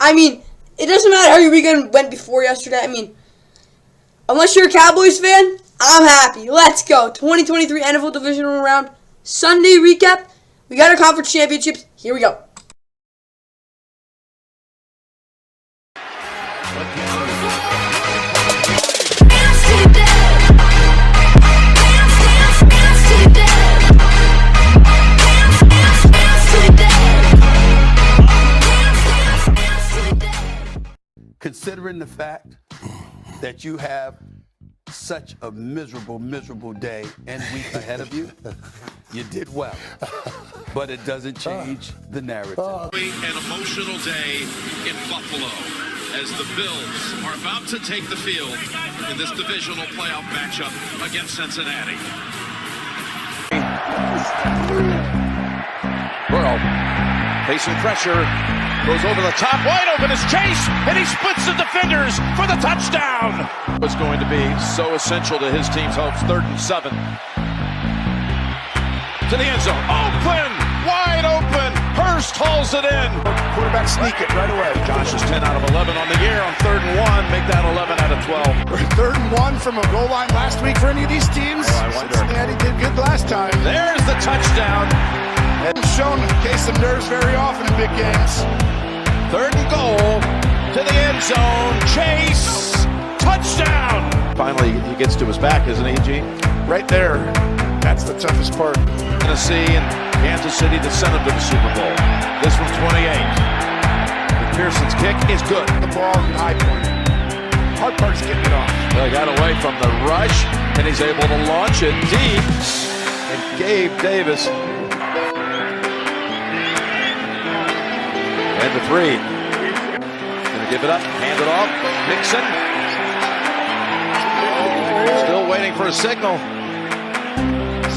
I mean, it doesn't matter how your weekend went before yesterday. I mean, unless you're a Cowboys fan, I'm happy. Let's go. 2023 NFL Divisional Round Sunday recap. We got our conference championships. Here we go. Considering the fact that you have such a miserable day and week ahead of you, you did well. But it doesn't change the narrative. An emotional day in Buffalo as the Bills are about to take the field in this divisional playoff matchup against Cincinnati. Burrow facing pressure, goes over the top, wide open is Chase, and he splits the defenders for the touchdown. It's going to be so essential to his team's hopes. 3rd and 7. To the end zone, open, wide open, Hurst hauls it in. Quarterback sneak it right away. Josh is 10 out of 11 on the year on 3rd and 1, make that 11 out of 12. 3rd and 1 from a goal line last week for any of these teams. Oh, I wonder. Cincinnati did good last time. There's the touchdown. And shown in case of nerves very often in big games. 3rd and goal to the end zone. Chase, touchdown. Finally, he gets to his back, isn't he, Gene? Right there. That's the toughest part. Tennessee and Kansas City to send them to the Super Bowl. This from 28. McPherson's kick is good. The ball in high point. Hard part's getting it off. Well, he got away from the rush, and he's able to launch it deep. And Gabe Davis. And the 3. Gonna give it up, hand it off. Mixon. Still waiting for a signal.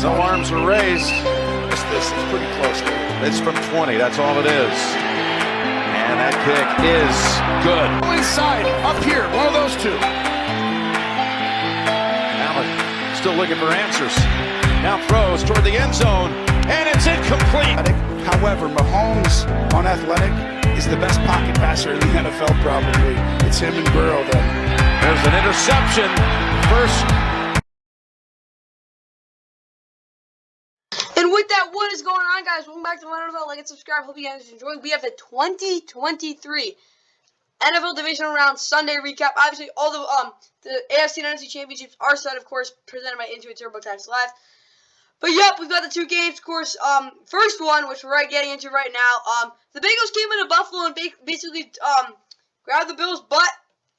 No arms are raised. This is pretty close. It's from 20, that's all it is. And that kick is good. Inside, up here, one of those two. Allen still looking for answers. Now throws toward the end zone, and it's incomplete. However, Mahomes on athletic is the best pocket passer in the NFL probably. It's him and Burrow then. There's an interception. First. And with that, what is going on, guys? Welcome back to my NFL. Like and subscribe. Hope you guys enjoyed. We have the 2023 NFL Divisional Round Sunday recap. Obviously, all the AFC and NFC championships are set, of course, presented by Intuit TurboTax Live. But yep, we've got the 2 games, of course. First one, which we're getting into right now. The Bengals came into Buffalo and basically grabbed the Bills' butt,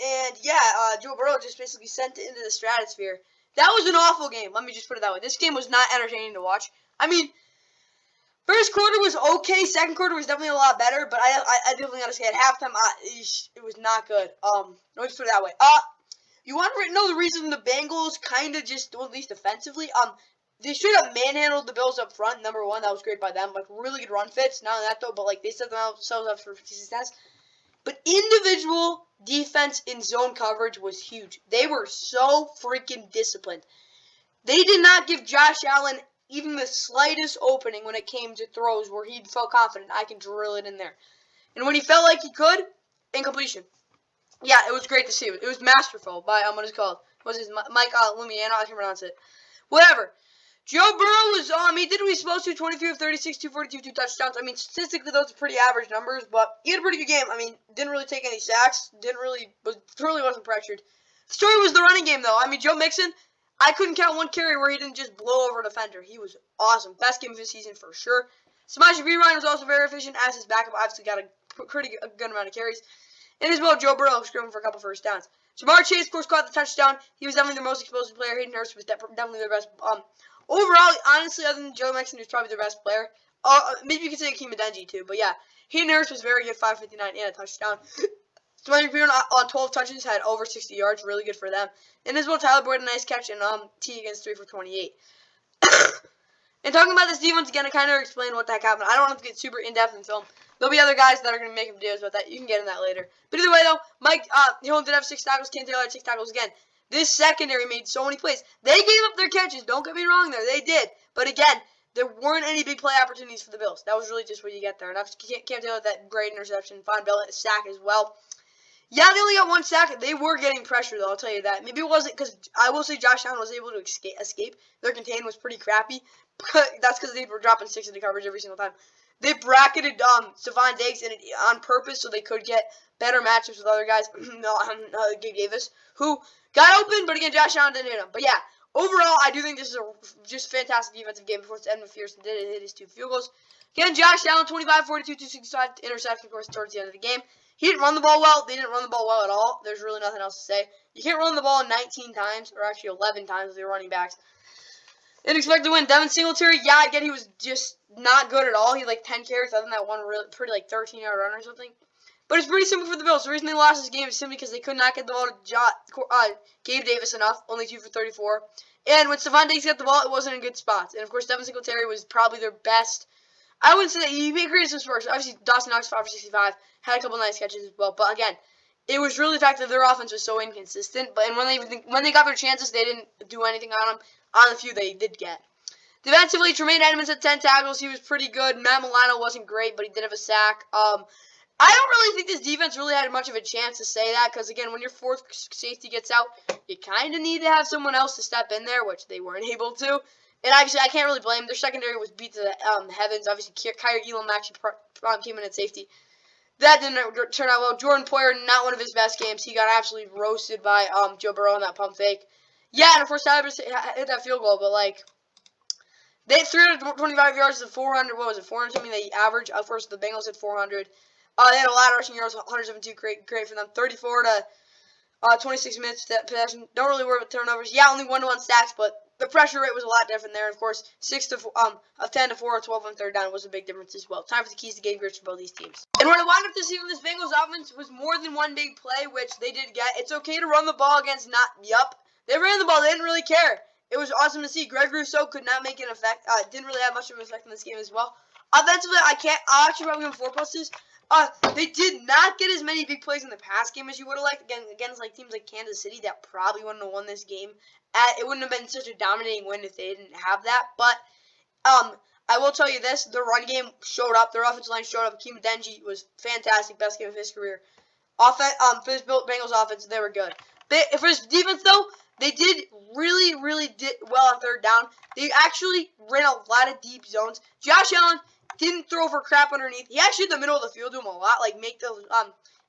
and yeah, Joe Burrow just basically sent it into the stratosphere. That was an awful game. Let me just put it that way. This game was not entertaining to watch. I mean, first quarter was okay. Second quarter was definitely a lot better, but I definitely gotta say at halftime, it was not good. Let me just put it that way. You want to know the reason the Bengals kind of just, at least defensively, they straight up manhandled the Bills up front. Number one, that was great by them. Like, really good run fits. Not only that, though, but, like, they set themselves up for success. But individual defense in zone coverage was huge. They were so freaking disciplined. They did not give Josh Allen even the slightest opening when it came to throws where he felt confident, I can drill it in there. And when he felt like he could, incompletion. Yeah, it was great to see. It was masterful by, what is it called? What's his, Mike Lumiano, I can pronounce it. Whatever. Joe Burrow was, he did what he was supposed to, 23 of 36, 242, 2 touchdowns. I mean, statistically, those are pretty average numbers, but he had a pretty good game. I mean, didn't really take any sacks, wasn't pressured. The story was the running game, though. I mean, Joe Mixon, I couldn't count one carry where he didn't just blow over a defender. He was awesome. Best game of his season for sure. Samaje Perine was also very efficient as his backup. Obviously got a pretty good amount of carries. And as well, Joe Burrow screaming for a couple first downs. Jamar Chase, of course, caught the touchdown. He was definitely the most explosive player. Hayden Hurst was definitely their best. Overall, honestly, other than Joe Mixon, he was probably their best player. Maybe you could say Akeem Adeniji, too. But yeah, Hayden Hurst was very good, 559 and a touchdown. Samaje Perine on 12 touches had over 60 yards. Really good for them. And as well, Tyler Boyd, a nice catch, and T against 3 for 28. And talking about this defense again, to kind of explain what the heck happened. I don't have to get super in-depth in film. There'll be other guys that are going to make videos about that. You can get in that later. But either way, though, Mike Hilton did have 6 tackles. Ken Taylor had 6 tackles again. This secondary made so many plays. They gave up their catches. Don't get me wrong there. They did. But again, there weren't any big play opportunities for the Bills. That was really just what you get there. And Cam Taylor with that great interception. Von Bell a sack as well. Yeah, they only got one sack. They were getting pressure, though, I'll tell you that. Maybe it wasn't because I will say Josh Allen was able to escape. Their contain was pretty crappy. But that's because they were dropping 6 into coverage every single time. They bracketed Stephon Diggs on purpose so they could get better matchups with other guys. Gabe Davis, who got open, but again, Josh Allen didn't hit him. But yeah, overall, I do think this is a just fantastic defensive game before Edmund McPherson did hit his 2 field goals. Again, Josh Allen, 25, 42, 265 interception, of course, towards the end of the game. He didn't run the ball well. They didn't run the ball well at all. There's really nothing else to say. You can't run the ball 19 times, or actually 11 times with your running backs. Didn't expect to win. Devin Singletary, yeah, again, he was just not good at all. He had like 10 carries other than that one really pretty like 13-yard run or something. But it's pretty simple for the Bills. The reason they lost this game is simply because they could not get the ball to Gabe Davis enough, only 2 for 34. And when Stephon Diggs got the ball, it wasn't in good spots. And, of course, Devin Singletary was probably their best. I wouldn't say that. He made creative some sparks. Obviously, Dawson Knox, 5 for 65, had a couple nice catches as well. But, again, it was really the fact that their offense was so inconsistent. But when they got their chances, they didn't do anything on them. On the few they did get. Defensively, Tremaine Edmonds had 10 tackles. He was pretty good. Matt Milano wasn't great, but he did have a sack. I don't really think this defense really had much of a chance to say that because, again, when your 4th safety gets out, you kind of need to have someone else to step in there, which they weren't able to. And, obviously, I can't really blame them. Their secondary was beat to the heavens. Obviously, Kyrie Elam actually came in at safety. That didn't turn out well. Jordan Poyer, not one of his best games. He got absolutely roasted by Joe Burrow on that pump fake. Yeah, and, of course, Tyler hit that field goal, but, like, they had 325 yards to 400. What was it? 400 something they average. Of course, the Bengals had 400. They had a lot of rushing yards, 172. Great for them. 34 to 26 minutes possession. Don't really worry about turnovers. Yeah, only 1-1 sacks, but the pressure rate was a lot different there. Of course, 10 to 4 or 12 on 3rd down was a big difference as well. Time for the keys to game grits for both these teams. And what I wound up to see from this Bengals offense was more than one big play, which they did get. It's okay to run the ball against They ran the ball. They didn't really care. It was awesome to see. Greg Rousseau could not make an effect. Didn't really have much of an effect in this game as well. Offensively, I'll actually probably give him 4+. They did not get as many big plays in the pass game as you would have liked. Against like teams like Kansas City that probably wouldn't have won this game. It wouldn't have been such a dominating win if they didn't have that. But I will tell you this: the run game showed up. Their offensive line showed up. Hakeem Adeniji was fantastic, best game of his career. For this Bengals offense, they were good. For his defense, though, they did really did well on 3rd down. They actually ran a lot of deep zones. Josh Allen didn't throw for crap underneath. He actually in the middle of the field do him a lot, like make those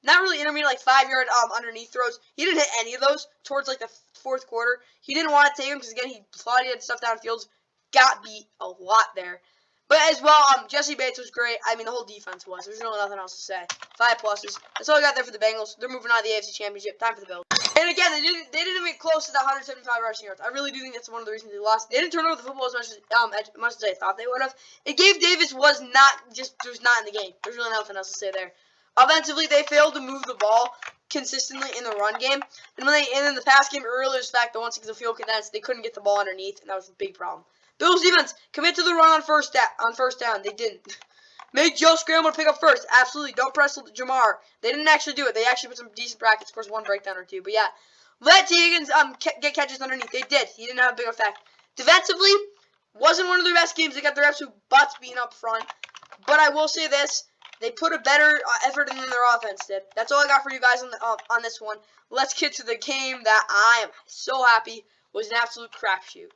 not really intermediate, like 5-yard underneath throws. He didn't hit any of those towards like the 4th quarter. He didn't want to take them because again he thought he had stuff downfield. Got beat a lot there. But as well, Jesse Bates was great. I mean, the whole defense was. There's really nothing else to say. 5+. That's all I got there for the Bengals. They're moving on to the AFC Championship. Time for the Bills. And again, they didn't even close to the 175 rushing yards. I really do think that's one of the reasons they lost. They didn't turn over the football as much as I thought they would have. And Gabe Davis was not in the game. There's really nothing else to say there. Offensively, they failed to move the ball consistently in the run game. And in the pass game earlier, the fact that once the field condensed, they couldn't get the ball underneath, and that was a big problem. Bills defense commit to the run on first down. They didn't. Made Joe scramble to pick up first. Absolutely. Don't press Jamar. They didn't actually do it. They actually put some decent brackets. Of course, one breakdown or two. But yeah, let T. Higgins get catches underneath. They did. He didn't have a big effect. Defensively, wasn't one of their best games. They got their absolute butts beaten up front. But I will say this. They put a better effort in than their offense did. That's all I got for you guys on this one. Let's get to the game that I am so happy was an absolute crapshoot.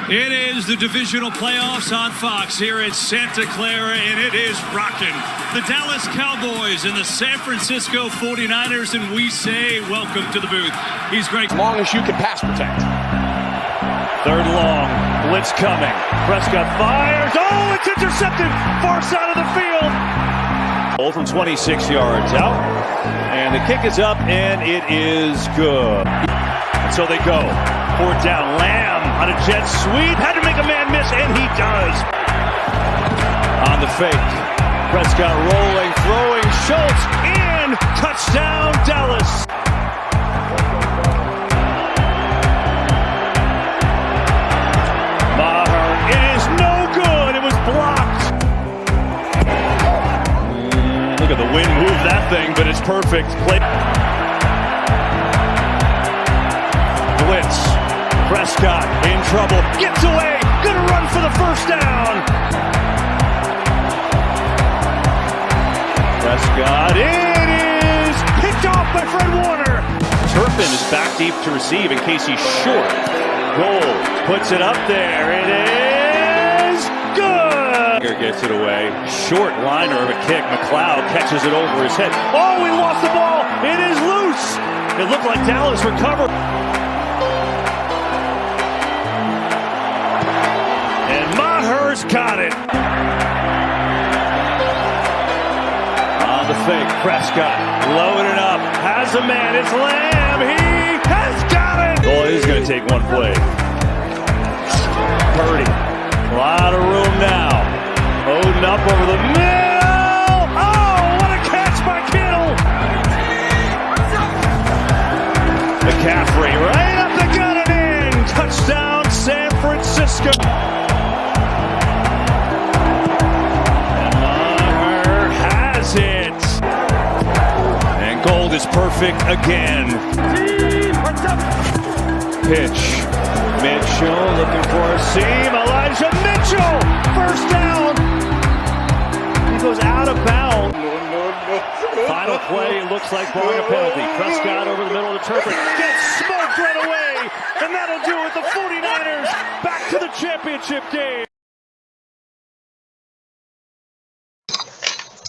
It is the divisional playoffs on Fox here at Santa Clara, and it is rocking. The Dallas Cowboys and the San Francisco 49ers, and we say welcome to the booth. He's great. As long as you can pass protect. 3rd long, blitz coming. Prescott fires. Oh, it's intercepted. Far side of the field. Ball from 26 yards out. And the kick is up, and it is good. And so they go. 4th down. Lamb on a jet sweep. Had to make a man miss, and he does. On the fake. Prescott rolling, throwing. Schultz in. Touchdown, Dallas. It is no good. It was blocked. Look at the wind move that thing, but it's perfect. Play. Blitz. Prescott in trouble. Gets away. Gonna run for the first down. Prescott. It is picked off by Fred Warner. Turpin is back deep to receive in case he's short. Gold puts it up there. It is good. Gets it away. Short liner of a kick. McLeod catches it over his head. Oh, he lost the ball. It is loose. It looked like Dallas recovered. And Maher's got it. On the fake, Prescott loading up. Has a man. It's Lamb. He has got it. Oh, he's going to take one play. Purdy. A lot of room now. Odin up over the middle. Oh, what a catch by Kittle. McCaffrey right up the gut and in. Touchdown, San Francisco. And Maher has it. And Gold is perfect again. Pitch. Mitchell looking for a seam. Elijah Mitchell. First down. He goes out of bounds. Final play looks like barring a penalty. Prescott over the middle of the Turpin. Gets smoked right away. And that'll do it. The 49ers back to the championship game.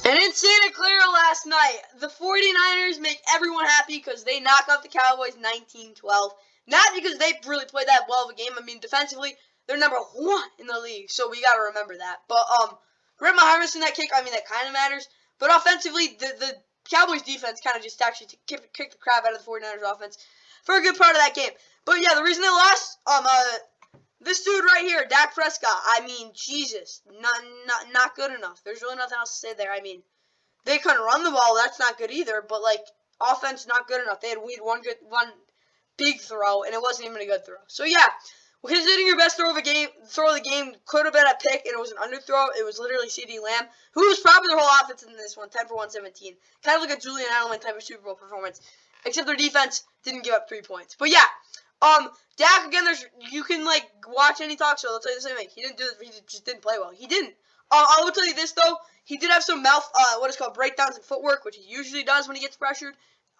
And in Santa Clara last night, the 49ers make everyone happy because they knock off the Cowboys 19-12. Not because they really played that well of a game. I mean, defensively, they're number 1 in the league, so we got to remember that. But Brett Maher's in that kick, I mean, that kind of matters. But offensively, the Cowboys defense kind of just actually kicked the crap out of the 49ers offense for a good part of that game. But yeah, the reason they lost, this dude right here, Dak Prescott, I mean, Jesus, not good enough. There's really nothing else to say there. I mean, they couldn't run the ball. That's not good either. But like, offense not good enough. They had one big throw, and it wasn't even a good throw. So yeah, considering your best throw of the game could have been a pick, and it was an underthrow. It was literally CeeDee Lamb, who was probably their whole offense in this one, 10 for 117. Kind of like a Julian Edelman type of Super Bowl performance, except their defense didn't give up 3 points. But yeah, Dak again. You can like watch any talk show. They'll tell you the same thing. He didn't do this. He just didn't play well. He didn't. I will tell you this though. He did have some what is called breakdowns in footwork, which he usually does when he gets pressured.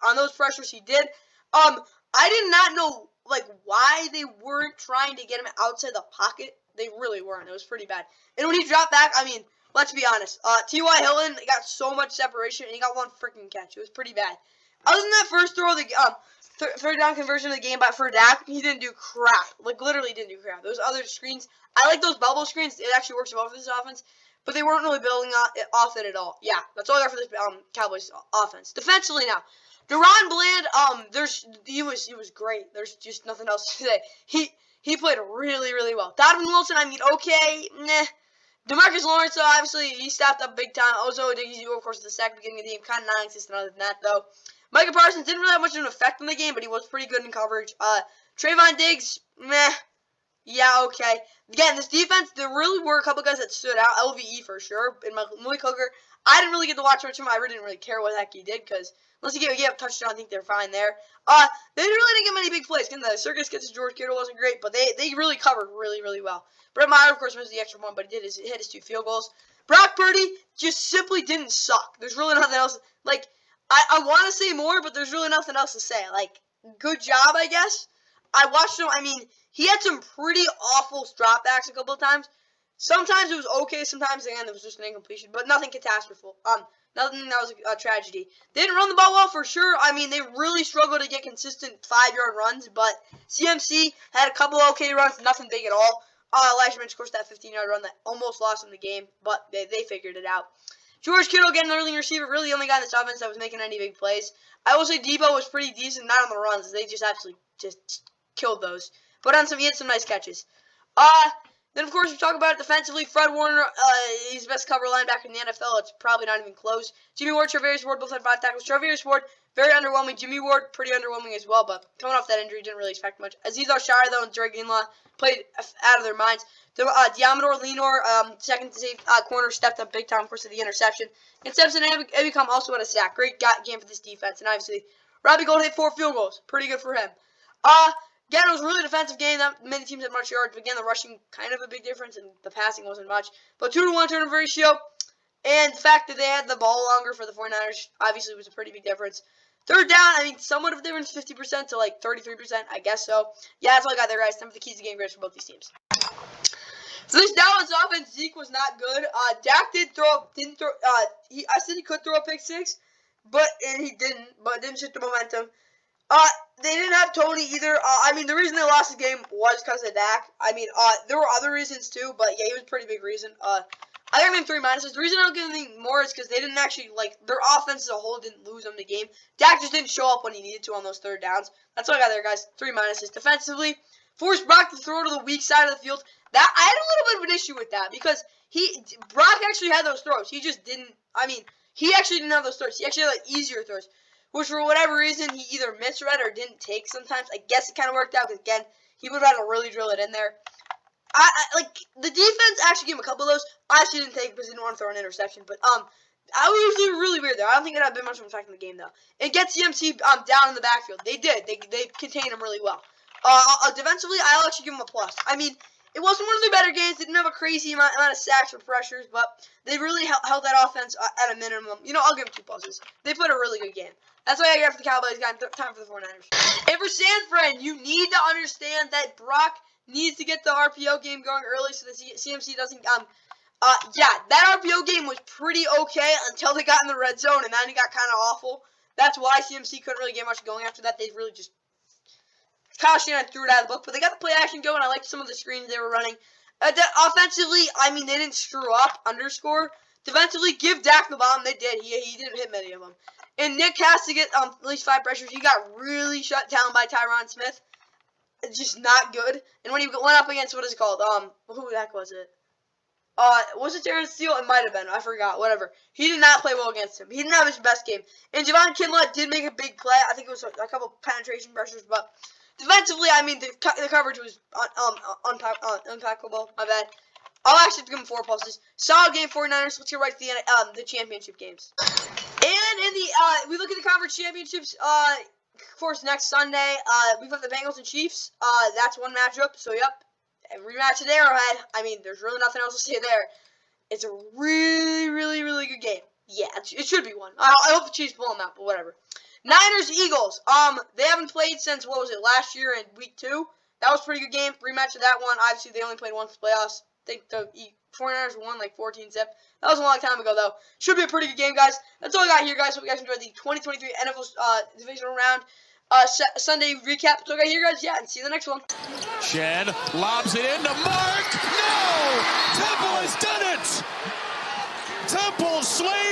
On those pressures, he did. I did not know, like, why they weren't trying to get him outside the pocket. They really weren't. It was pretty bad. And when he dropped back, I mean, let's be honest. T.Y. Hilton got so much separation, and he got one freaking catch. It was pretty bad. Other than that first throw of the third down conversion of the game for Dak, he didn't do crap. Like, literally didn't do crap. Those other screens, I like those bubble screens. It actually works well for this offense. But they weren't really building off it at all. Yeah, that's all I got for this Cowboys offense. Defensively now. Deron Bland, he was great. There's just nothing else to say. He played really, really well. Donovan Wilson, I mean, okay, nah. DeMarcus Lawrence, obviously, he stepped up big time. Ozo Odighizuwa, of course, at the second beginning of the game, kind of non-existent other than that, though. Micah Parsons didn't really have much of an effect on the game, but he was pretty good in coverage. Trayvon Diggs, meh. Yeah, okay. Again, this defense, there really were a couple guys that stood out. LVE for sure. And Malik Hooker, I didn't really get to watch much of him. I really didn't really care what the heck he did because unless he gave a touchdown, I think they're fine there. They really didn't get many big plays. Again, the circus gets to George Kittle wasn't great, but they really covered really, really well. Brett Maher, of course, missed the extra one, but he hit his 2 field goals. Brock Purdy just simply didn't suck. There's really nothing else. Like, I want to say more, but there's really nothing else to say. Like, good job, I guess. I watched him. I mean, he had some pretty awful dropbacks a couple of times. Sometimes it was okay. Sometimes, again, it was just an incompletion, but nothing catastrophic. Nothing that was a tragedy. They didn't run the ball well for sure. I mean, they really struggled to get consistent 5-yard runs, but CMC had a couple okay runs, nothing big at all. Elijah Mitchell, of course, that 15-yard run that almost lost them the game, but they figured it out. George Kittle, again, another leading receiver, really the only guy in this offense that was making any big plays. I will say Debo was pretty decent, not on the runs. They just absolutely just killed those. But he had some nice catches. Then, of course, we talk about it defensively. Fred Warner, he's the best cover linebacker in the NFL. It's probably not even close. Jimmy Ward, Travarius Ward, both had 5 tackles. Travarius Ward, very underwhelming. Jimmy Ward, pretty underwhelming as well, but coming off that injury, didn't really expect much. Azeez Al-Shaair, though, and Dre Greenlaw played out of their minds. Diamador Lenore, second to save corner, stepped up big time, of course, with the interception. And Simpson and Ebicom also had a sack. Great game for this defense. And obviously, Robbie Gould hit 4 field goals. Pretty good for him. Again, it was a really defensive game. Not many teams had much yards, but again, the rushing kind of a big difference, and the passing wasn't much. But 2-to-1 turnover ratio, and the fact that they had the ball longer for the 49ers obviously was a pretty big difference. Third down, I mean, somewhat of a difference, 50% to like 33%, I guess so. Yeah, that's all I got there, guys. Time for the keys to game grades for both these teams. So this Dallas offense, Zeke was not good. Dak didn't throw. I said he could throw a pick six, but he didn't. But didn't shift the momentum. They didn't have Tony either. I mean, the reason they lost the game was because of Dak. I mean, there were other reasons too, but yeah, he was a pretty big reason. I give him 3 minuses. The reason I don't give him more is because they didn't actually, like, their offense as a whole didn't lose them the game. Dak just didn't show up when he needed to on those third downs. That's all I got there, guys. 3 minuses. Defensively, forced Brock to throw to the weak side of the field. I had a little bit of an issue with that because Brock actually had those throws. He just didn't, he actually didn't have those throws. He actually had, like, easier throws, which for whatever reason he either misread or didn't take sometimes. I guess it kind of worked out because, again, he would have had to really drill it in there. Like, the defense actually gave him a couple of those. I actually didn't take because I didn't want to throw an interception. But, I was really weird there. I don't think it had been much of an effect in the game, though. And get CMC down in the backfield. They did. They contained him really well. Defensively, I'll actually give him a plus. I mean, it wasn't one of their better games. They didn't have a crazy amount of sacks or pressures, but they really held that offense at a minimum. You know, I'll give them 2 pluses. They played a really good game. That's why I got for the Cowboys. Got time for the 49ers. And for San Fran, you need to understand that Brock needs to get the RPO game going early so the CMC doesn't, that RPO game was pretty okay until they got in the red zone, and then it got kind of awful. That's why CMC couldn't really get much going after that. They really just, Kyle Shanahan threw it out of the book, but they got the play action going. I liked some of the screens they were running. Offensively, I mean, they didn't screw up, underscore. Defensively, give Dak the bomb. They did. He didn't hit many of them. And Nick has to get at least 5 pressures. He got really shut down by Tyron Smith. It's just not good. And when he went up against, what is it called? Who the heck was it? Was it Terrence Steele? It might have been. I forgot. Whatever. He did not play well against him. He didn't have his best game. And Javon Kinlaw did make a big play. I think it was a couple penetration pressures, but defensively, I mean, the coverage was unpackable. My bad. I'll actually give him 4 pluses. Solid game, 49ers. Let's get right to the championship games. And in the we look at the conference championships. Of course, next Sunday, we've got the Bengals and Chiefs. That's one matchup. So, yep, rematch at Arrowhead. I mean, there's really nothing else to say there. It's a really good game. Yeah, it should be one. I hope the Chiefs pull them out, but whatever. Niners, Eagles. They haven't played since, what was it, last year in week 2. That was a pretty good game. Rematch of that one. Obviously, they only played once in the playoffs. I think the 49ers won like 14-zip. That was a long time ago, though. Should be a pretty good game, guys. That's all I got here, guys. Hope you guys enjoyed the 2023 NFL Divisional Round Sunday recap. So I got here, guys. Yeah, and see you in the next one. Shen lobs it into Mark. No! Temple has done it! Temple slays